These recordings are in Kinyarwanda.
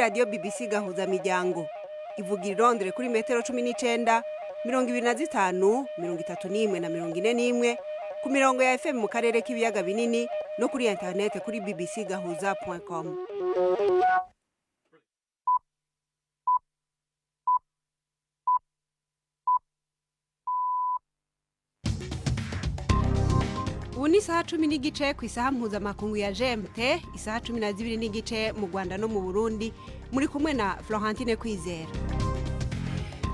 radio BBC gahuza miryango ivuga irondere kuri metero 19 25 31 na 41 ku mirongo ya FM mu karere k'ibiyaga binini no kuri internet kuri bbcgahuza.com. Ubu ni isaha 10 n'igice ku isaha mpuzamakungu ya GMT, isaha 12 n'igice mu Rwanda no mu Burundi, muri kumwe na Florentine Kwizera.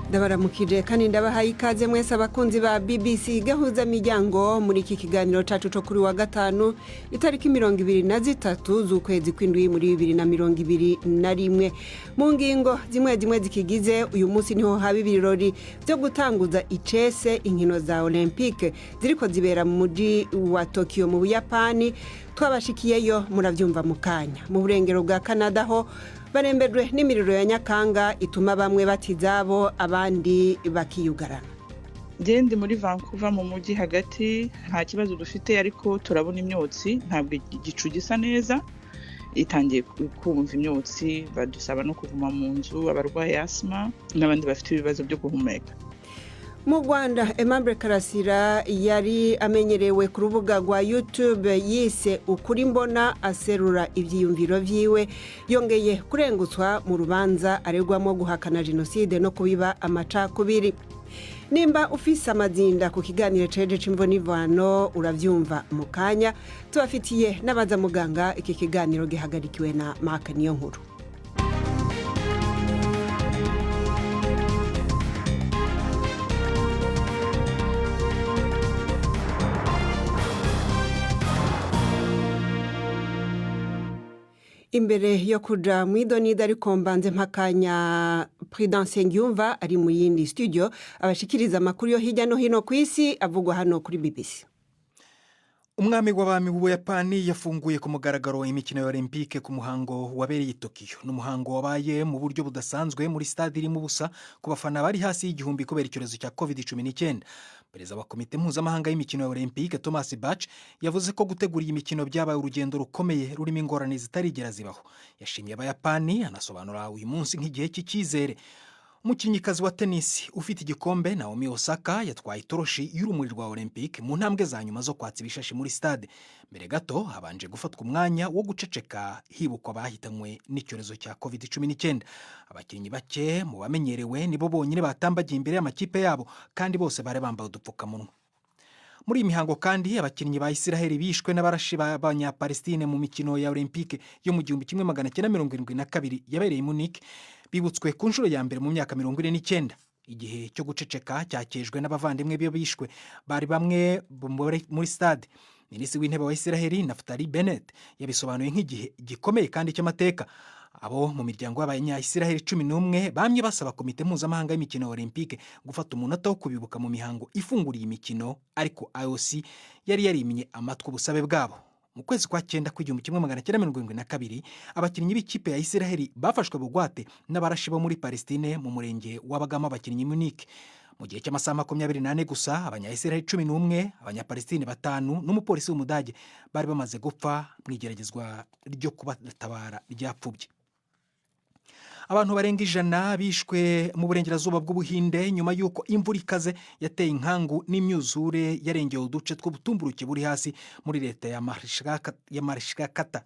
Ndabaramukije kandi ndabahaye ikaze mwese abakunzi ba BBC gahuza miryango muri iki kiganiro cacu cyo kuri wa gatanu itariki 23 z'ukwezi kw'indwi muri 2021. Mu ngingo zimwe zikigize uyu munsi niho haba ibirori byo gutanguza icese inkino za Olympique ziriko zibera mu muji wa Tokyo mu Buyapani. Twabashikiyeyo muravyumva mu kanya. Mu burengero bwa Canada ho barembejwe n'imiriro ya Nyakanga ituma bamwe batizabo abandi bakiyugarana. Ndi muri Vancouver mu muji hagati, nta kibazo dufite ariko turabona imyotsi, ntabwo igicu gisa neza, itangiye kumva imyotsi, badusaba no kuguma mu nzu, abarwaye asthma n'abandi bafite ibibazo byo guhumeka. Mu Rwanda, Aimable Karasira yari amenyerewe ku rubuga rwa YouTube yise ukuri mbona aserura ivyiyumviro vyiwe, yongeye kurengutswa mu rubanza aregwamo guhakana jenoside no kubiba amacakubiri. Nimba ufise amazinda ku kiganiro ceje c'imvonivano uravyumva mu kanya, tubafitiye n'abaza muganga. Iki kiganiro gihagarikiwe na Mark Niyonkuru. Imbere yo kuja mwidonida ariko mbanze mpakanya Prudence Ngyumva ari mu yindi studio abashikiriza amakuru yo hirya no hino ku isi avugwa hano kuri BBC. Umwami w'abami w'Ubuyapani yafunguye ku mugaragaro imikino ya Olympique ku muhango wabereye i Tokyo. N'umuhango wabaye mu buryo budasanzwe muri stade irimo ubusa ku bafana bari hasi y'igihumbi kubera icyorezo cya COVID-19. Perezida wa komite mpuzamahanga y'imikino ya Olympique Thomas Bach yavuze ko gutegura iyi mikino byabaye urugendo rukomeye rurimo ingorane zitarigera zibaho. Yashimye Abayapani anasobanura uyu munsi nk'igihe cy'ikizere. Umukinnyikazi wa tennis ufite igikombe Naomi Osaka yatwaye itoroshi y'urumuri rwa Olympique mu ntambwe za nyuma zo kwatsa ibishashi muri stade. Mbere gato habanje gufatwa umwanya wo guceceka hibukwa bahitanywe n'icyorezo cya COVID-19. Abakinnyi bake mu bamenyerewe nibo bonyine batambagiye imbere y'amakipe yabo kandi bose bare bambaye udupfukamunwa. Muri imihango kandi abakinnyi ba Israel bishwe n'abarashi b'Abanyapalestine mu mikino ya Olympique yo mu 1972 yabereye i Munich bibutswe ku nshuro ya mbere mu myaka 49. Igihe cyo guceceka cyakejwe n'abavandimwe byo bishwe bari bamwe muri stade. Minisitiri w'intebe wa Israel Naftali Bennett yabisobanuye nk'igihe gikomeye kandi cy'amateka. Abo mu miryango y'Abanya-Israel 11 bamye basaba komite mpuzamahanga y'imikino ya Olympique gufata umunota wo kubibuka mu mihango ifunguriye imikino, ariko IOC yari yarimye amatwi ubusabe bwabo. Mu kwezi kwa 9 1972 abakinnyi b'ikipe ya Israel bafashwe bugwate n'abarashi bo muri Palestine mu murenge w'abagamo abakinnyi Munich. Mu gihe cy'amasaha 24 gusa Abanya-Israel 11, Abanya-Palestine 5 n'umupolisi w'Umudage bari bamaze gupfa mu igeragezwa ryo kubatabara ryapfubye. Abantu barenga 100 bishwe mu burengerazuba bw'Ubuhinde nyuma yuko imvura ikaze yateye inkangu n'imyuzure yarengeye uduce tw'ubutumburuke buri hasi muri leta ya Marishkakata.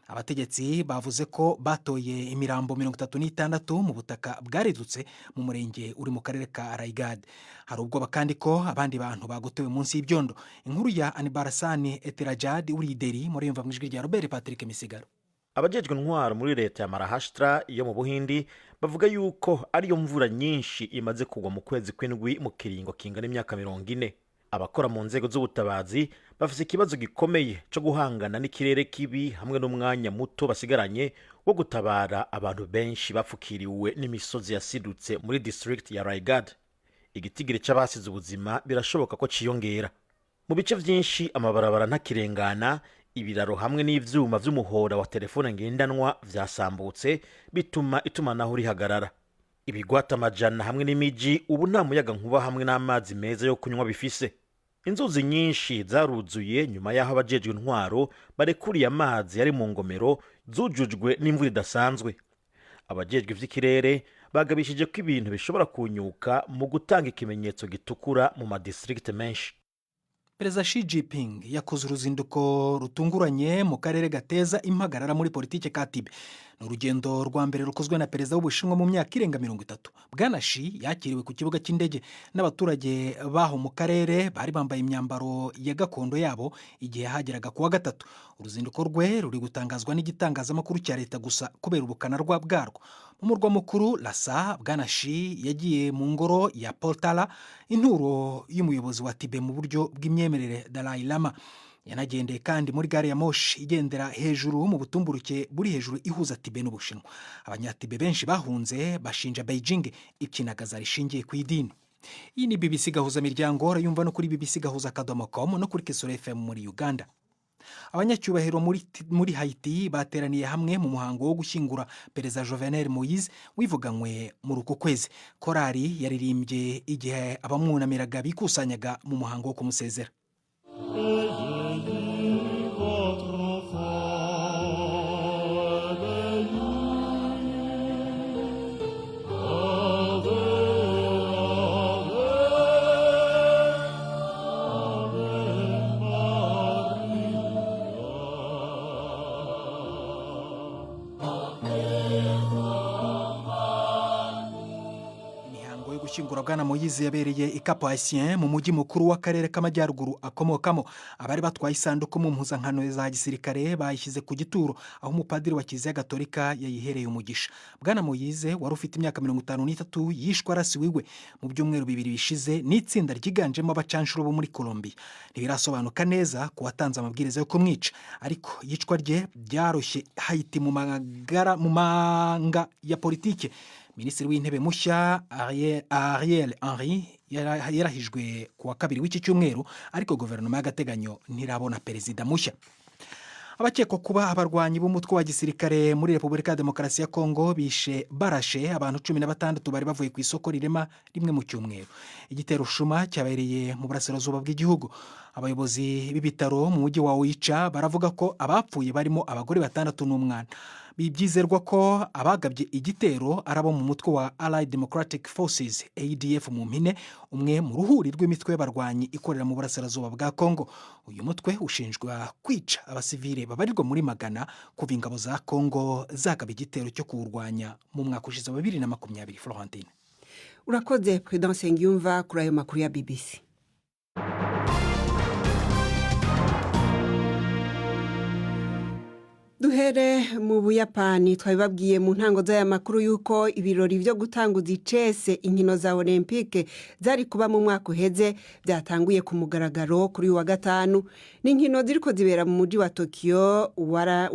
Abategetsi bavuze ko batoye imirambo 36 mu butaka bwaredutse mu murenge uri mu karere ka Raigad. Hari ubwoba kandi ko abandi bantu bagotewe munsi y'ibyondo. Inkuru ya Anibarasani Eterajad uri Delhi muri yumva mwijwi rya Robert Patrick Misigaro. Abajejwe intwaro muri leta ya Maharashtra yo mu Buhindi bavuga yuko ariyo mvura nyinshi imaze kugwa mu kwezi kw'indwi mu kiringo kingana imyaka 40. Abakora mu nzego z'ubutabazi bafise ikibazo gikomeye cyo guhangana n'ikirere kibi hamwe n'umwanya muto basigaranye wo gutabara abantu benshi bapfukiriwe n'imisozi yasidutse muri district ya Raigad. Igitigiri c'abasize ubuzima birashoboka ko ciyongera. Mu bice vyinshi amabarabara ntakirengana, ibiraro hamwe n'ivyuma vy'umuhora wa telefone ngendanwa vyasambutse bituma itumanaho rihagarara. Ibigwata amajana hamwe n'imiji ubu nta muyaga nkuba hamwe n'amazi meza yo kunywa bifise. Inzuzi nyinshi zaruzuye nyuma y'aho abajejwe intwaro barekuriye amazi yari mu ngomero zujujwe n'imvura idasanzwe. abajejwe ivy'ikirere bagabishije ko ibintu bishobora kunyuka mu gutanga ikimenyetso gitukura mu madistrikte menshi. Perezida Xi Jinping yakoze uruzinduko rutunguranye mu karere gateza impagarara muri politike ka Tibe. Ni urugendo rwa mbere rukozwe na perezida w'Ubushinwa mu myaka irenga 30. Bwana Xi yakiriwe ku kibuga cy'indege n'abaturage baho mu karere bari bambaye imyambaro ya gakondo yabo igihe hageraga kuwa gatatu. Uruzinduko rwe ruri gutangazwa n'igitangazamakuru cya leta gusa kubera ubukana bwarwo. Mu murwa mukuru Lhasa, Bwana Xi yagiye mu ngoro ya Potala, inturo y'umuyobozi wa Tibe mu buryo bw'imyemerere Dalai Lama. Yanagendeye kandi muri gare ya moshi igendera hejuru mu butumburuke buri hejuru ihuza Tibe n'Ubushinwa. Abanyatibe benshi bahunze bashinja Beijing ikinagaza rishingiye ku idini. Iyi ni BBC gahuza miryango, urayumva no kuri bbc.com no kuri Kesoro FM muri Uganda. Abanyacyubahiro muri Haiti bateraniye hamwe mu muhango wo gushyingura Perezida Jovenel Moise wivuganywe muri uku kwezi. Korali yaririmbye igihe abamwunamiraga bikusanyaga mu muhango wo kumusezera. Gushyingura Bwana Moise yabereye i Cap Haitien mu mujyi mukuru w'akarere k'amajyaruguru akomokamo. Abari batwaye isanduku mu mpuzankano za gisirikare bayishyize ku gituro aho umupadiri wa Kiliziya Gatolika yayihereye umugisha. Bwana Moise wari ufite imyaka 53 yishwe arasiwe iwe mu byumweru 2 bishize n'itsinda ryiganjemo abacanshuro bo muri Colombia. Ntibirasobanuka neza ku watanze amabwiriza yo kumwica, ariko yicwa rye byaroshye Haiti mu manga ya politike. Minisitiri w'intebe mushya Ariel Henry yarahijwe kuwa kabiri w'iki cyumweru, ariko guverinoma y'agateganyo ntirabona perezida mushya. Abakekwa kuba abarwanyi b'umutwe wa gisirikare muri Repubulika ya Demokarasi ya Kongo barashe abantu 16 bari bavuye ku isoko rirema rimwe mu cyumweru. Igitero shuma cyabereye mu burasirazuba bw'igihugu. Abayobozi b'ibitaro mu mujyi wa Oicha baravuga ko abapfuye barimo abagore 6 n'umwana. Bibyizerwa ko abagabye igitero arabo mu mutwe wa Allied Democratic Forces ADF mu mpine, umwe mu ruhuri rw'imitwe y'abarwanyi ikorera mu burasirazuba bwa Kongo. Uyu mutwe ushinjwa kwica abasivile babarirwa muri magana kuva ingabo za Kongo zagaba igitero cyo kuwurwanya mu mwaka ushize wa 2020. Florentine, urakoze Prudence Ngiyumva kuri ayo makuru ya BBC. Duhere mu Buyapani. Twabibabwiye mu ntango z'aya makuru yuko ibirori byo gutanguza icese inkino za Olympique zari kuba mu mwaka uheze byatanguye ku mugaragaro kuri wa gatanu. Ni inkino ziriko zibera mu mujyi wa Tokyo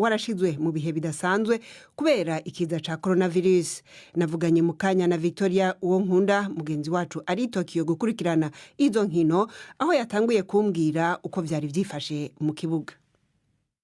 warashizwe mu bihe bidasanzwe kubera ikiza ca coronavirus. Navuganye mu kanya na Victoria Uwonkunda, mugenzi wacu ari Tokyo gukurikirana izo nkino, aho yatanguye kumbwira uko vyari vyifashe mu kibuga.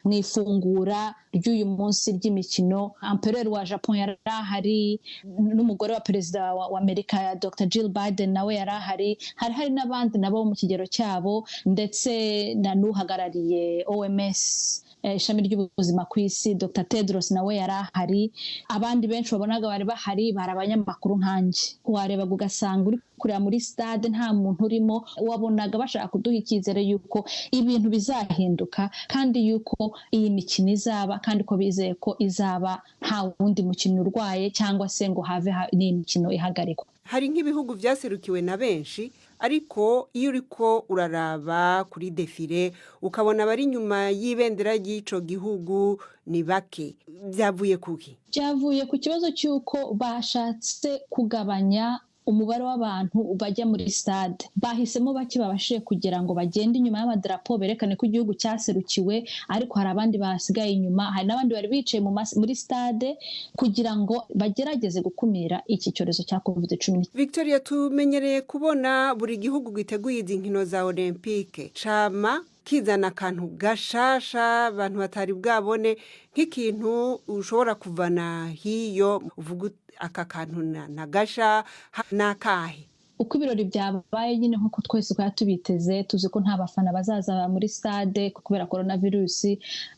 Mwifungura ry'uyu munsi ry'imikino, Empereur wa Japan yarahari, n'umugore wa perezida wa Amerika Dr. Jill Biden nawe yarahari, hari n'abandi nabo mu kigero cyabo, ndetse na n'uhagarariye OMS ishami ry'ubuzima ku isi Dr. Tedros nawe yarahari. Abandi benshi babonaga bari bahari bari abanyamakuru nkanje. Wareba ugasanga uri kureba muri stade nta muntu urimo, wabonaga bashaka kuduha icyizere yuko ibintu bizahinduka kandi yuko iyi mikino izaba, kandi ko bizeye ko izaba nta wundi mukino urwaye cyangwa se ngo have n'imikino ihagarikwa. Hari nk'ibihugu byaserukiwe na benshi, ariko iyo uriko uraraba kuri defile ukabona bari nyuma y'ibendera ry'ico gihugu ni bake. Byavuye kuki? Byavuye ku kibazo cy'uko bashatse kugabanya umubare w'abantu bajya muri stade. Bahisemo bake babashije kugira ngo bagende inyuma y'amadarapo berekane ko igihugu cyaserukiwe, ariko hari abandi basigaye inyuma. Hari n'abandi bari bicaye muri stade kugira ngo bagerageze gukumira iki cyorezo cya COVID-19. Victoria, tumenyereye kubona buri gihugu giteguye izi nkino za Olympique cama kizana akantu gashasha abantu batari bwabone, nk'ikintu ushobora kuvana hiyo uvuga aka kantu na gasha nakahe. uko ibirori byabaye nyine nk'uko twese twari tubiteze, tuzi ko nta bafana bazaza muri stade kubera coronavirus.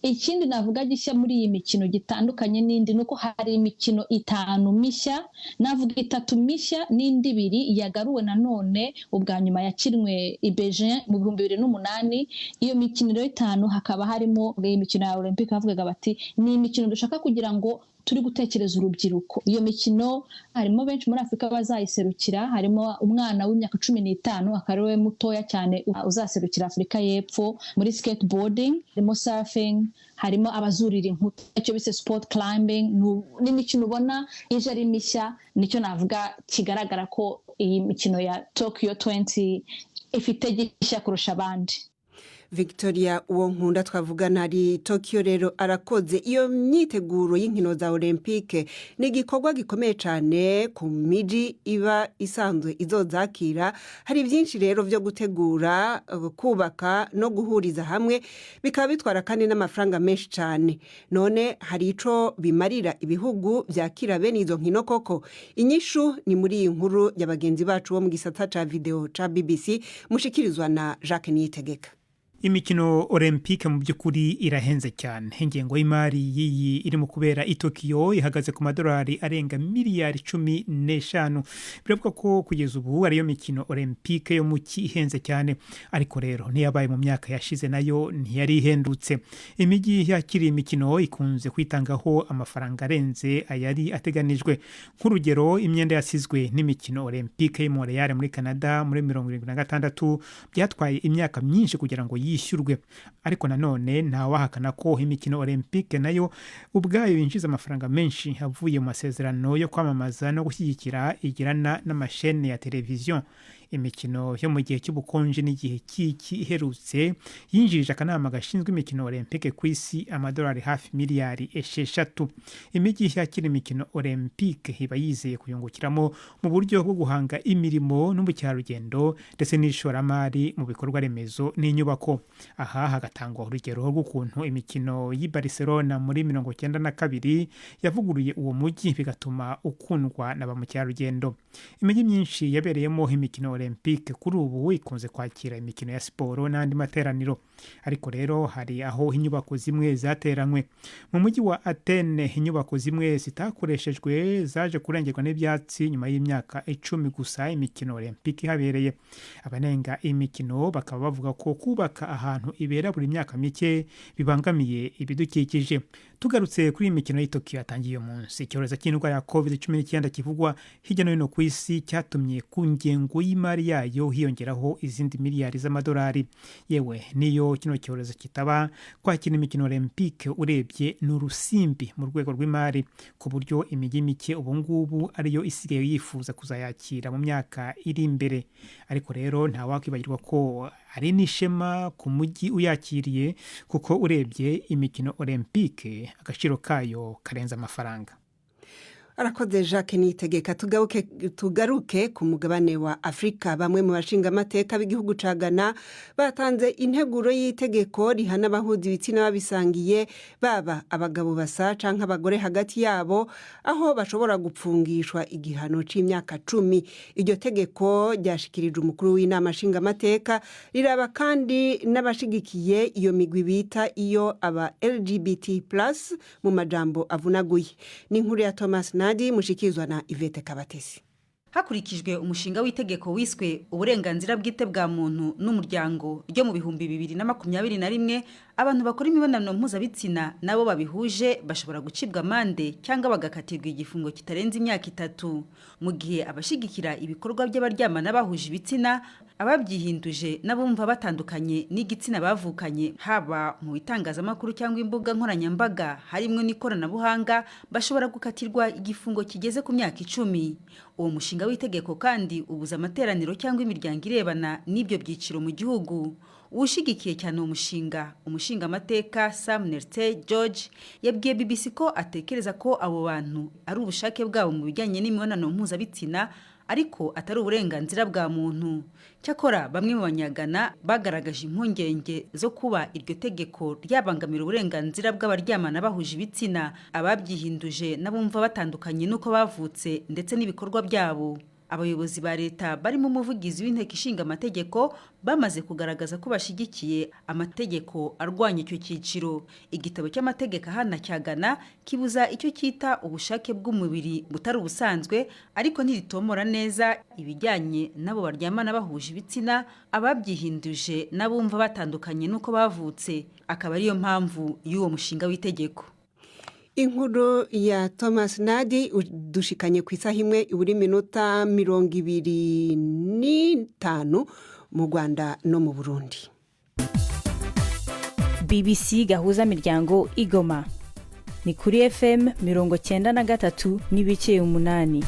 Ikindi navuga gishya muri iyi mikino gitandukanye n'indi nuko hari imikino 5 mishya, navuga 3 mishya n'indi 2 yagaruwe nanone ubwa nyuma yakinwe i Beijing mu 2008. Iyo mikino rero 5 hakaba harimo imikino ya Olympique, bavugaga bati ni imikino dushaka kugira ngo turi gutekereza urubyiruko. Iyo mikino harimo benshi muri Afrika bazayiserukira, harimo umwana w'imyaka 15 akariwe mutoya cyane uzaserukira Afrika y'Epfo muri skateboarding, harimo surfing, harimo abazurira inkuta icyo bise sport climbing. N'imikino ubona ije ari mishya, nicyo navuga kigaragara ko iyi mikino ya Tokyo 20 ifite gishya kurusha abandi. Victoria uwo nkunda twavugana ari Tokyo rero arakoze. Iyo myiteguro y'inkino za Olympique ni igikorwa gikomeye cyane ku miji iba isanzwe izozakira. Hari byinshi rero byo gutegura, kubaka no guhuriza hamwe, bikaba bitwara kandi n'amafaranga menshi cyane. None hari ico bimarira ibihugu byakira bene izo nkino koko? Inyishu ni muri iyi nkuru y'abagenzi bacu bo mu gisata ca video ca BBC mushikirizwa na Jacques Niyitegeka. Imikino Olympique mu by'ukuri irahenze cyane. Ingengo y'imari yiyi iri mu kubera i Tokyo ihagaze ku madolari arenga miliyari 15. Biravuga ko kugeza ubu ariyo mikino Olympique yo mu kihenze cyane, ariko rero ntiyabaye mu myaka yashize nayo ntiyari ihendutse. Imijyi yakiri imikino ikunze kwitangaho amafaranga arenze ayari ateganijwe. Nk'urugero, imyenda yasizwe n'imikino Olympique yo Montreal muri Canada muri 1976 byatwaye imyaka myinshi kugira ngo yishyurwe. Ariko nanone ntawahakana ko imikino Olympique nayo ubwayo yinjiza amafaranga menshi avuye mu masezerano yo kwamamaza no gushyigikira igirana n'amashene ya televiziyo. Imikino yo mu gihe cy'ubukonje n'igihe cy'iki iherutse yinjirije akanama gashinzwe imikino Olympique ku isi amadolari hafi miliyari 6. Imijyi yakira imikino Olympique iba yizeye kuyungukiramo mu buryo bwo guhanga imirimo n'ubukerarugendo ndetse n'ishoramari mu bikorwa remezo n'inyubako. Aha hagatangwa urugero rw'ukuntu imikino y'i Barcelona muri 1992 yavuguruye uwo mujyi bigatuma ukundwa na ba mukerarugendo. Imijyi myinshi yabereyemo imikino Olympique kuri ubu ikunze kwakira imikino ya siporo n'andi materaniro. Ariko rero hari aho inyubako zimwe zateranywe. Mu mujyi wa Athene inyubako zimwe zitakoreshejwe zaje kurengerwa n'ibyatsi nyuma y'imyaka 10 gusa imikino Olympique habereye. Abanenga imikino bakaba bavuga ko kubaka ahantu ibera buri myaka mike bibangamiye ibidukikije. Tugarutse kuri imikino y'Itokyo yatangiye umunsi, icyorezo cy'indwara ya COVID-19 kivugwa hirya no hino ku isi cyatumye ku ngengo y'imari yayo hiyongeraho izindi miliyari z'amadolari. Yewe niyo kino cyorezo kitaba, kwakira imikino Olympique urebye n'urusimbi mu rwego rw'imari, ku buryo imijyi mike ubu ngubu ariyo isigaye yifuza kuzayakira mu myaka iri imbere. Ariko rero nta wakwibagirwa ko ari n'ishema ku mujyi uyakiriye, kuko urebye imikino Olympique agaciro kayo karenza amafaranga. Arakoze Jacques Niyitegeka. Tugaruke ku mugabane wa Afrika. Bamwe mu bashinga amateka b'igihugu ca Ghana batanze integuro y'itegeko rihana abahuza ibitsina babisangiye, baba abagabo basa canke abagore hagati yabo, aho bashobora gupfungishwa igihano c'imyaka 10. Iryo tegeko ryashikirijwe umukuru w'inama nshinga amateka, riraba kandi n'abashigikiye iyo migwi bita iyo aba LGBT+ mu majambo avunaguye. Ni inkuru ya Thomas Nadi mushikizwa na Ivete Kabatesi. Hakurikijwe umushinga w'itegeko wiswe uburenganzira bwite bwa muntu n'umuryango ryo mu 2021, abantu bakora imibonano mpuzabitsina nabo babihuje bashobora gucibwa amande cyangwa bagakatirwa igifungo kitarenze imyaka 3, mu gihe abashigikira ibikorwa by'abaryamana bahuje ibitsina, ababyihinduje n'abumva batandukanye n'igitsina bavukanye, haba mu itangazamakuru cyangwa imbuga nkoranyambaga harimo n'ikoranabuhanga, bashobora gukatirwa igifungo kigeze ku myaka 10. Uwo mushinga w'itegeko kandi ubuza amateraniro cyangwa imiryango irebana n'ibyo byiciro mu gihugu. Ushigikiye cyane umushinga amateka Sam Nerte George yabwiye BBC ko atekereza ko abo bantu ari ubushake bwabo mu bijyanye n'imibonano mpuzabitsina, ariko atari uburenganzira bwa muntu. Cyakora bamwe mu banyagana bagaragaje impungenge zo kuba iryo tegeko ryabangamira uburenganzira bw'abaryamana bahuje ibitsina, ababyihinduje n'abumva batandukanye nuko bavutse ndetse n'ibikorwa byabo. abayobozi ba leta barimo umuvugizi w'inteko ishinga amategeko bamaze kugaragaza ko bashyigikiye amategeko arwanya icyo cyiciro. Igitabo cy'amategeko ahana cyagana kibuza icyo cyita ubushake bw'umubiri butari ubusanzwe, ariko ntiritomora neza ibijyanye n'abo baryamana bahuje ibitsina, ababyihinduje n'abumva batandukanye n'uko bavutse. Akaba ariyo mpamvu y'uwo mushinga w'itegeko. Inkuru ya Thomas Nadi dushikanye ku isaha imwe iburi minota 25 mu Rwanda no mu Burundi. BBC gahuza miryango igoma ni kuri FM 93.8.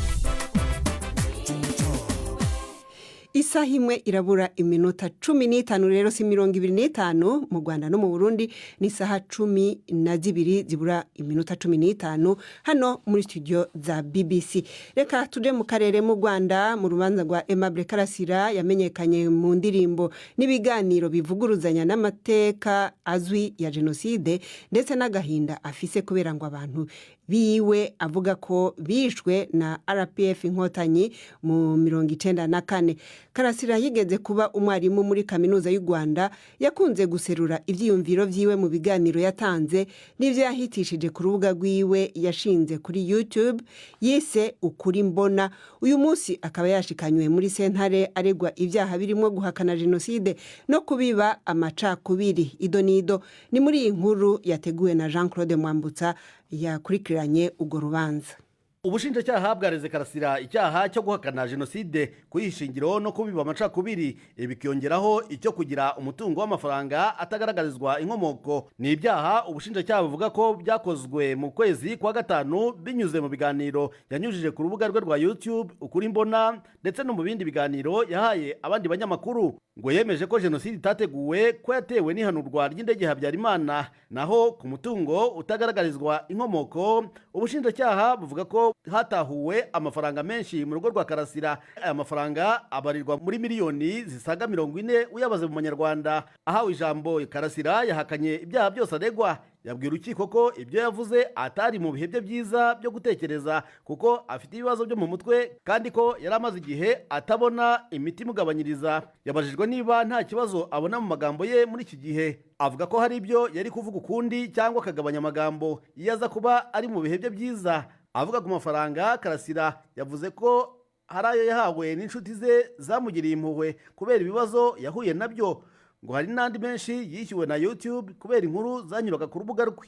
Isaha imwe irabura iminota 15 rero si 25 mu Rwanda no mu Burundi ni saha 12 zibura iminota 15 hano muri studio za BBC. Reka tuje mu karere mu Rwanda mu rubanza rwa Aimable Karasira yamenyekanye mu ndirimbo n'ibiganiro bivuguruzanya n'amateka azwi ya genocide ndetse n'agahinda afise kubera ngo abantu biwe avuga ko bishwe na RPF inkotanyi mu 1994. Karasira yigeze kuba umwarimu muri kaminuza y'u Rwanda, yakunze guserura ivyiyumviro vyiwe mu biganiro yatanze n'ivyo yahitishije ku rubuga rwiwe yashinze kuri YouTube yise Ukuri Mbona. Uyu munsi akaba yashikanywe muri sentare aregwa ivyaha birimo guhakana genocide no kubiba amacakubiri. Idonido ni muri iyi nkuru yateguwe na Jean-Claude Mwambutsa yakurikiranye ugo rubanza. Ubushinjacyaha bwareze Karasira icyaha cyo guhakana genocide, kuyishingiro no kubiba amacakubiri, bikiyongeraho icyo kugira umutungo w'amafaranga atagaragarizwa inkomoko. Ni ibyaha ubushinjacyaha buvuga ko byakozwe mu kwezi kwa gatanu binyuze mu biganiro yanyujije ku rubuga rwe rwa YouTube Ukuri Mbona ndetse no mu bindi biganiro yahaye abandi banyamakuru. Ngo yemeje ko genocide itateguwe, ko yatewe n'ihanurwa ry'indege Habyarimana, naho ku mutungo utagaragarizwa inkomoko ubushinjacyaha buvuga ko hatahuwe amafaranga menshi mu rugo rwa Karasira. Aya mafaranga abarirwa muri miliyoni zisaga 40 uyabaze mu manyarwanda. Ahawe ijambo Karasira yahakanye ibyaha byose aregwa. Yabwira urukiko ko ibyo yavuze atari mu bihe bye byiza byo gutekereza kuko afite ibibazo byo mu mutwe kandi ko yari amaze igihe atabona imiti imugabanyiriza. Yabajijwe niba nta kibazo abona mu magambo ye muri iki gihe, avuga ko hari ibyo yari kuvuga ukundi cyangwa akagabanya amagambo iyo aza kuba ari mu bihe bye byiza. Avuga ku mafaranga, Karasira yavuze ko hari ayo yahawe n'inshuti ze zamugiriye impuhwe kubera ibibazo yahuye nabyo. Ngo hari n'andi menshi yishyuwe na YouTube kubera inkuru zanyuraga ku rubuga rwe.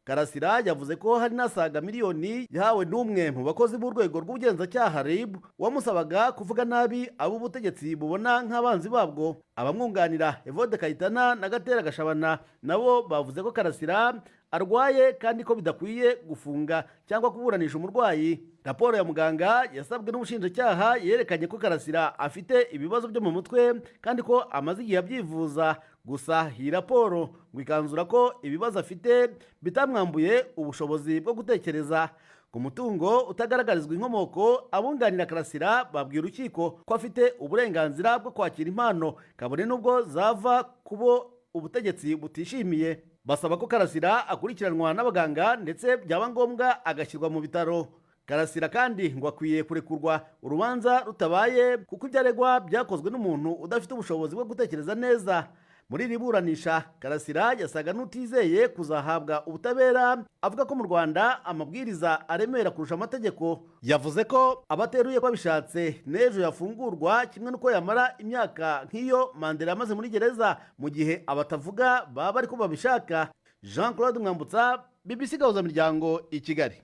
Karasira yavuze ko hari n'asaga miliyoni yahawe n'umwe mu bakozi b'urwego rw'ubugenzacyaha RIB wamusabaga kuvuga nabi abo ubutegetsi bubona nk'abanzi babwo. Abamwunganira Evode Kayitana na Gatera Gashabana nabo bavuze ko Karasira arwaye kandi ko bidakwiye gufunga cyangwa kuburanisha umurwayi. Raporo ya muganga yasabwe n'ubushinjacyaha yerekanye ko Karasira afite ibibazo byo mu mutwe kandi ko amaze igihe abyivuza. Gusa iyi raporo ngo ikanzura ko ibibazo afite bitamwambuye ubushobozi bwo gutekereza. Ku mutungo utagaragarizwa inkomoko, abunganira Karasira babwira urukiko ko afite uburenganzira bwo kwakira impano kabone nubwo zava kubo ubutegetsi butishimiye. Basaba ko Karasira akurikiranwa n'abaganga ndetse byaba ngombwa agashyirwa mu bitaro. Karasira kandi ngo akwiye kurekurwa urubanza rutabaye kuko ibyaregwa byakozwe n'umuntu udafite ubushobozi bwo gutekereza neza. Muri iri buranisha, Karasira yasaga n'utizeye kuzahabwa ubutabera, avuga ko mu Rwanda amabwiriza aremera kurusha amategeko. Yavuze ko abateruye ko bishatse n'ejo yafungurwa kimwe n'uko yamara imyaka nk'iyo Mandela yamaze muri gereza mu gihe abatavuga baba ariko babishaka. Jean-Claude Mwambutsa, BBC gahuza miryango i Kigali.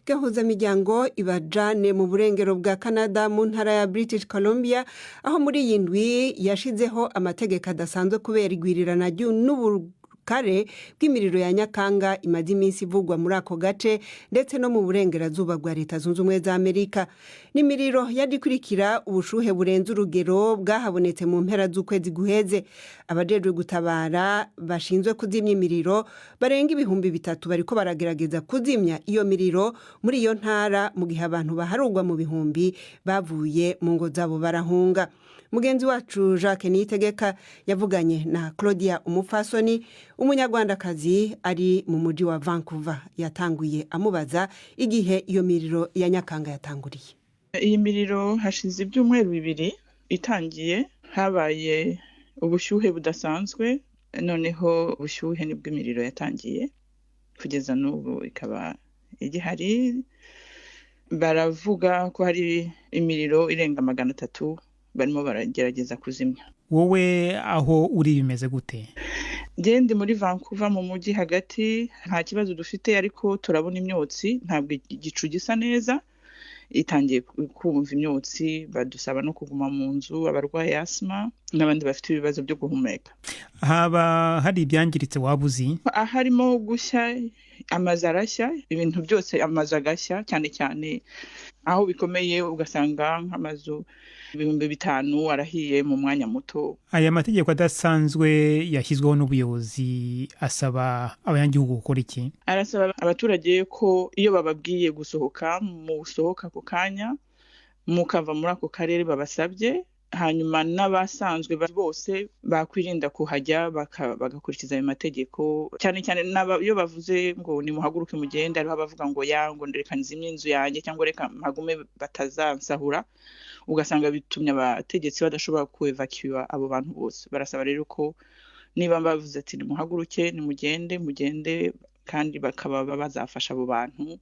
Gahuza miryango ibajane mu burengero bwa Canada mu ntara ya British Columbia, aho muri iyi ndwi yashizeho amategeko adasanzwe kubera igwirirana n'ubukare bw'imiriro ya Nyakanga imaze iminsi ivugwa muri ako gace ndetse no mu burengerazuba bwa Leta Zunze Ubumwe za Amerika. N'imiriro yadikurikira ubushuhe burenze urugero bwahabonetse mu mpera z'ukwezi guheze. Abajejwe gutabara bashinzwe kuzimya imiriro barenga 3,000 bariko baragerageza kuzimya iyo miriro muri iyo ntara mu gihe abantu baharugwa mu bihumbi bavuye mu ngo zabo barahunga. Mugenzi wacu Jacques Niyitegeka yavuganye na Claudia Umupfasoni, umunyarwandakazi ari mu mujyi wa Vancouver. Yatanguye amubaza igihe iyo miriro ya Nyakanga yatanguriye. iyi miriro hashize ibyumweru 2 itangiye, habaye ubushyuhe budasanzwe, noneho ubushyuhe nibwo imiriro yatangiye kugeza n'ubu ikaba igihari. Baravuga ko hari imiriro irenga 300 barimo baragerageza kuzimya. wowe aho uri bimeze gute? Ndi muri Vancouver mu mujyi hagati, nta kibazo dufite ariko turabona imyotsi, ntabwo igicu gisa neza, itangiye kumva imyotsi, badusaba no kuguma mu nzu, abarwaye asima n'abandi bafite ibibazo byo guhumeka. Haba hari ibyangiritse waba uzi? Harimo gushya, amazu arashya, ibintu byose amazu agashya, cyane cyane aho bikomeye ugasanga nk'amazu 5,000 arahiye mu mwanya muto. Aya mategeko adasanzwe yashyizweho n'ubuyobozi asaba abanyagihugu gukora iki? Arasaba abaturage ko iyo bababwiye gusohoka, musohoka ako kanya, mukava muri ako karere babasabye, hanyuma n'abasanzwe bose bakwirinda kuhajya bagakurikiza ayo mategeko, cyane cyane iyo bavuze ngo nimuhaguruke mugende, ariho abavuga ngo ngo reka nzimye inzu yanjye cyangwa reka mpagume batazansahura, ugasanga bitumye abategetsi badashobora kuevacuer abo bantu bose. Barasaba rero ko niba bavuze ati nimuhaguruke mugende, kandi bakaba bazafasha abo bantu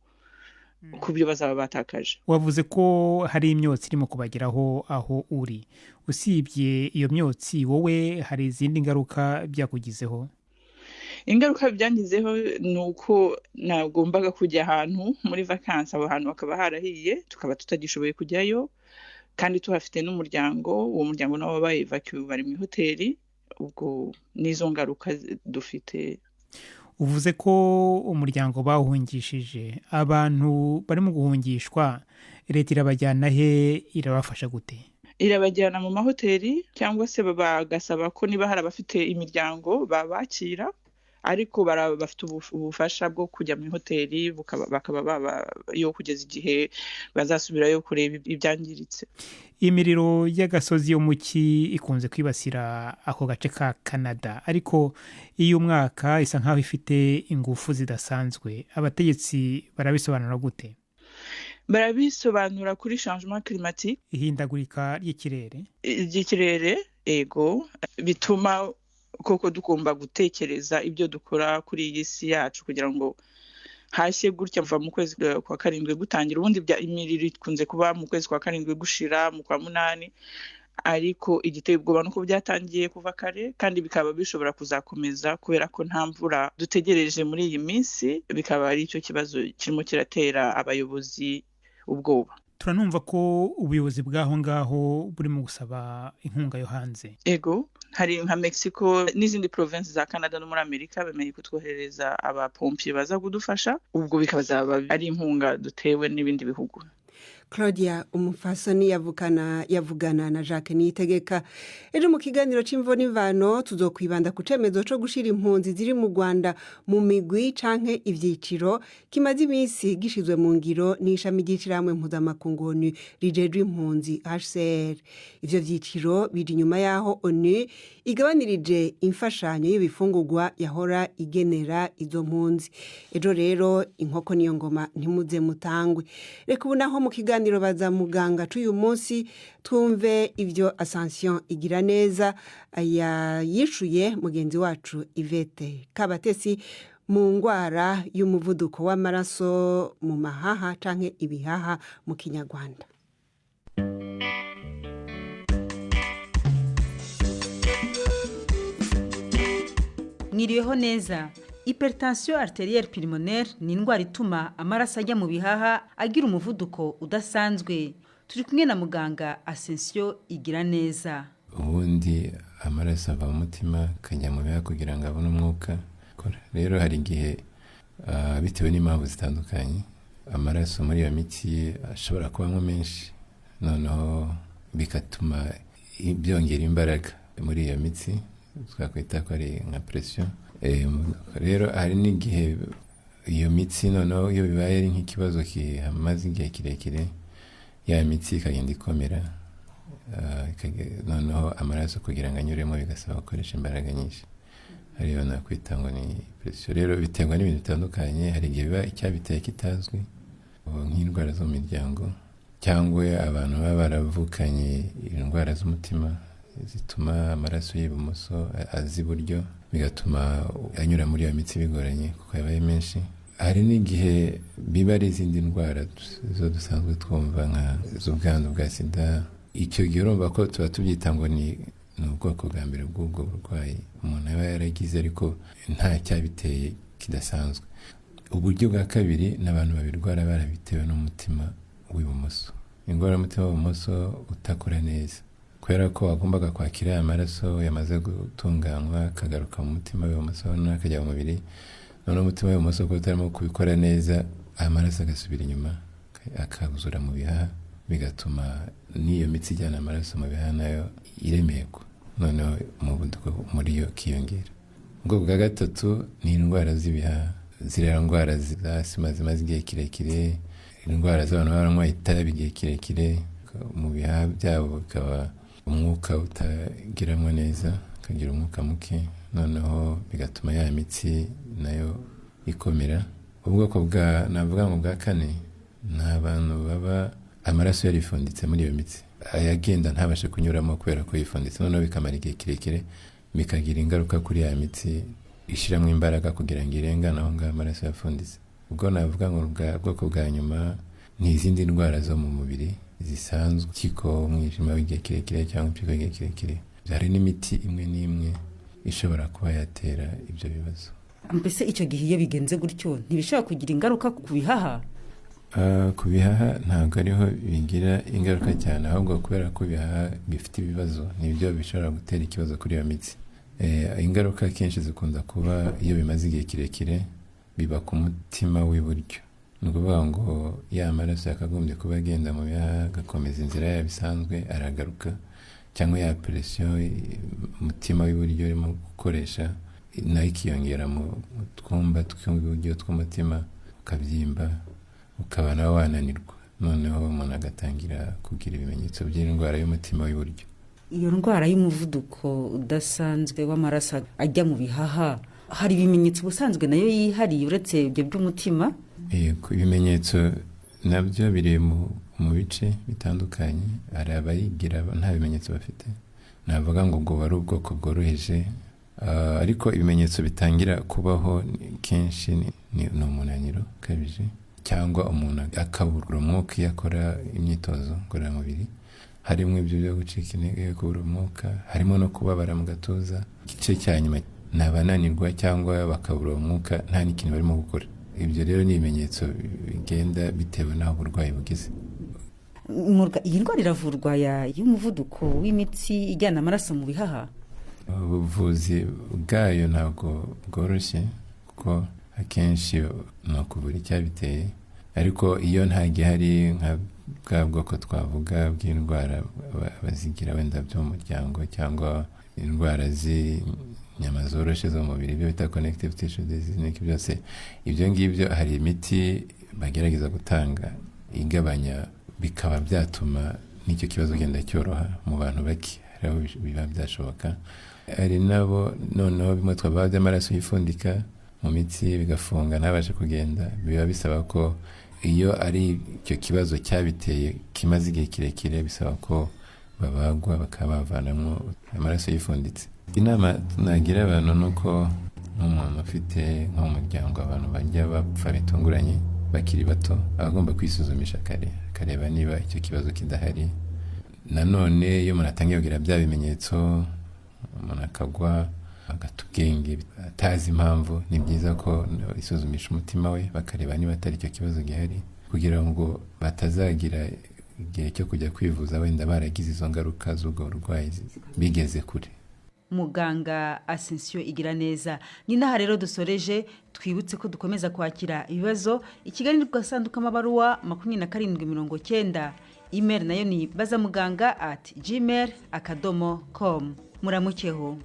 ku byo bazaba batakaje. Wavuze ko hari imyotsi irimo kubageraho aho uri. Usibye iyo myotsi, wowe hari izindi ngaruka byakugizeho? Ingaruka byangizeho ni uko nagombaga kujya ahantu muri vacances, aho hantu hakaba harahiye, tukaba tutagishoboye kujyayo, kandi tuhafite n'umuryango, uwo muryango nabo babaye evacué bari mu hoteli. Ubwo nizo ngaruka dufite. Uvuze ko umuryango bawuhungishije, abantu barimo guhungishwa, leta irabajyana he, irabafasha gute? Irabajyana mu mahoteli, cyangwa se bagasaba ko niba hari abafite imiryango babakira, ariko bafite ubufasha bwo kujya mu hoteli, bakaba yo kugeza igihe bazasubirayo kureba ibyangiritse. Imiriro y'agasozi yo mu cyi ikunze kwibasira ako gace ka Canada, ariko iyo umwaka isa nkaho ifite ingufu zidasanzwe. Abategetsi barabisobanura gute? Barabisobanura kuri changement climatique, ihindagurika ry'ikirere, ego, bituma koko tugomba gutekereza ibyo dukora kuri iyi si yacu kugira ngo hashye gutya kuva mu kwezi kwa 7 gutangira. Ubundi imiriro ikunze kuba mu kwezi kwa 7 gushira mu kwa 8, ariko igiteye ubwoba nuko byatangiye kuva kare, kandi bikaba bishobora kuzakomeza kubera ko nta mvura dutegereje muri iyi minsi. Bikaba ari cyo kibazo kirimo kiratera abayobozi ubwoba. Turanumva ko ubuyobozi bw'aho ngaho burimo gusaba inkunga yo hanze. Ego, hari nka Mexico n'izindi provinces za Canada no muri Amerika bemeye kutwohereza abapompier baza kudufasha, ubwo bikazaba ari inkunga dutewe n'ibindi bihugu. Claudia Umufasoni yavugana na Jacques Niyitegeka. Ejo mu kiganiro c'imvo n'imvano tuzokwibanda ku cemezo co gushira impunzi ziri mu Rwanda mu migwi canke ivyiciro kimaze iminsi gishizwe mu ngiro n'ishami ry'icirahamwe mpuzamakungu ONU rijejwe impunzi HCR. Ivyo vyiciro biri nyuma yaho ONU igabanirije imfashanyo y'ibifungurwa yahora igenera izo mpunzi. Ejo rero inkoko niyo ngoma ntimuze mutangwe. Reka ubu naho mu kiganiro baza muganga c'uyu munsi twumve ivyo Ascension igira neza yishuye mugenzi wacu Ivete Kabatesi mu ndwara y'umuvuduko w'amaraso mu mahaha canke ibihaha mu Kinyarwanda. Mwiriweho neza. Hypertension arterielle pulmonaire ni indwara ituma amaraso ajya mu bihaha agira umuvuduko udasanzwe. Turi kumwe na muganga Ascension igira neza. Ubundi amaraso ava mu mutima akajya mu bihaha kugira ngo abone umwuka. Rero hari igihe bitewe n'impamvu zitandukanye amaraso muri iyo mitsi ashobora kubamo menshi, noneho bigatuma byongera imbaraga muri iyo mitsi, twakwita ko ari nka pression. Rero hari n'igihe iyo mitsi noneho iyo bibaye ari nk'ikibazo kimaze igihe kirekire, ya mitsi ikagenda ikomera, noneho amaraso kugira ngo anyuremo bigasaba gukoresha imbaraga nyinshi, ariyo nakwita ngo ni pression. Rero biterwa n'ibintu bitandukanye, hari igihe biba icyabiteye kitazwi nk'indwara zo mu miryango, cyangwa abantu baba baravukanye indwara z'umutima zituma amaraso y'ibumoso aza iburyo bigatuma anyura muri iyo mitsi bigoranye kuko yabaye menshi. Hari n'igihe biba ari izindi ndwara zo dusanzwe twumva nka z'ubwandu bwa sida. Icyo gihe urumva ko tuba tubyita ngo ni ubwoko bwa mbere bw'ubwo burwayi umuntu aba yaragize ariko nta cyabiteye kidasanzwe. Uburyo bwa kabiri n'abantu babirwara barabitewe n'umutima w'ibumoso. Indwara y'umutima w'ibumoso utakora neza kubera ko wagombaga kwakira amaraso yamaze gutunganywa akagaruka mu mutima w'ibumoso n'akajya mu mubiri. None umutima w'ibumoso ko utarimo kubikora neza amaraso agasubira inyuma akabuzura mu bihaha bigatuma n'iyo mitsi ijyana amaraso mu bihaha nayo iremerwa, noneho umuvuduko muri yo kiyongera. Ubwoko bwa gatatu ni indwara z'ibihaha. Ziriya ndwara za asima zimaze igihe kirekire, indwara z'abantu baranywa itabi igihe kirekire, mu bihaha byabo bikaba umwuka utagiramwo neza, ukagira umwuka muke, noneho bigatuma ya mitsi nayo ikomera. Ubwoko navuga ngo bwa kane ni abantu baba amaraso yarifunditse muri iyo mitsi, ayagenda ntabashe kunyuramo kubera ko yifunditse, noneho bikamara igihe kirekire bikagira ingaruka kuri ya mitsi ishyiramo imbaraga kugira ngo irengane aho ngaho amaraso yafunditse. Ubwo navuga ngo ubwoko bwa nyuma ni izindi ndwara zo mu mubiri zisanzwe, impyiko, umwijima w'igihe kirekire cyangwa impyiko y'igihe kirekire. Hari n'imiti imwe n'imwe ishobora kuba yatera ibyo bibazo. Mbese icyo gihe iyo bigenze gutyo ntibishobora kugira ingaruka ku bihaha? Ku bihaha ntabwo ariho bigira ingaruka cyane, ahubwo kubera ko ibihaha bifite ibibazo nibyo bishobora gutera ikibazo kuri iyo mitsi. Ingaruka kenshi zikunda kuba iyo bimaze igihe kirekire, biba ku mutima w'iburyo. Ni ukuvuga ngo ya maraso yakagombye kuba agenda mu bihaha agakomeza inzira yayo bisanzwe aragaruka, cyangwa ya presiyo umutima w'iburyo urimo gukoresha nayo ikiyongera mu twumba tw'iburyo tw'umutima, ukabyimba ukaba nawe wananirwa, noneho umuntu agatangira kugira ibimenyetso by'indwara y'umutima w'iburyo. Iyo ndwara y'umuvuduko udasanzwe w'amaraso ajya mu bihaha, hari ibimenyetso ubusanzwe nayo yihariye uretse ibyo by'umutima? Yego, ibimenyetso nabyo biri mu bice bitandukanye. Hari abayigira nta bimenyetso bafite, navuga ngo ubwo wari ubwoko bworoheje, ariko ibimenyetso bitangira kubaho kenshi ni umunaniro ukabije, cyangwa umuntu akabura umwuka iyo akora imyitozo ngororamubiri. Harimo ibyo byo gucika intege, kubura umwuka, harimo no kubabara mu gatuza. Igice cya nyuma ni abananirwa cyangwa bakabura umwuka nta n'ikintu barimo gukora. Ibyo rero ni ibimenyetso bigenda bitewe n'aho uburwayi bugeze. Iyi ndwara iravurwa y'umuvuduko w'imitsi ijyana amaraso mu bihaha? Ubuvuzi bwayo ntabwo bworoshye kuko akenshi ni ukuvura icyabiteye, ariko iyo nta gihari nka bwa bwoko twavuga bw'indwara bazigira wenda byo mu muryango cyangwa indwara z'inyama zoroshye zo mu mubiri, ibyo bita connective tissue disease n'iki byose, ibyo ngibyo hari imiti bagerageza gutanga igabanya, bikaba byatuma n'icyo kibazo genda cyoroha mu bantu bake, aho biba byashoboka. Hari nabo noneho bimwe twavuga by'amaraso yifundika mu mitsi bigafunga ntabashe kugenda, biba bisaba ko iyo ari icyo kibazo cyabiteye kimaze igihe kirekire, bisaba ko babagwa bakaba bavanamo amaraso yifunditse. Inama nagira abantu ni uko nk'umuntu ufite nko mu muryango abantu bajya bapfa bitunguranye bakiri bato, agomba kwisuzumisha kare, akareba niba icyo kibazo kidahari. Nanone iyo umuntu atangiye kugira bya bimenyetso, umuntu akagwa agata ubwenge atazi impamvu, ni byiza ko isuzumisha umutima we bakareba niba atari icyo kibazo gihari, kugira ngo batazagira igihe cyo kujya kwivuza wenda baragize izo ngaruka z'ubwo burwayi bigeze kure. Muganga Asensio Igiraneza, ni naha rero dusoreje. Twibutse ko dukomeza kwakira ibibazo. Ikiganiro gasanduka amabaruwa 2790, email nayo ni bazamuganga@gmail.com. Muramukeho.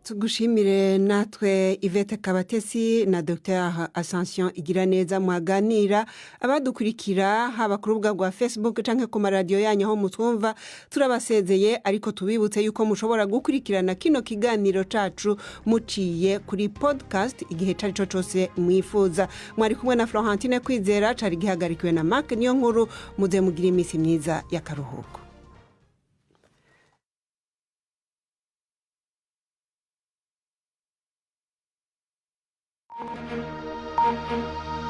tugushimire natwe Yvette Kabatesi na Dr Ascension Igiraneza mwaganira abadukurikira haba ku rubuga rwa Facebook canke ku maradiyo yanyu aho mutwumva turabasezeye ariko tubibutse yuko mushobora gukurikirana kino kiganiro cacu muciye kuri podcast igihe cari co cose mwifuza. Mwari kumwe na Florentine Kwizera, cari gihagarikiwe na Mark niyo nkuru. Muze mugira imisi myiza y'akaruhuko. Thank you.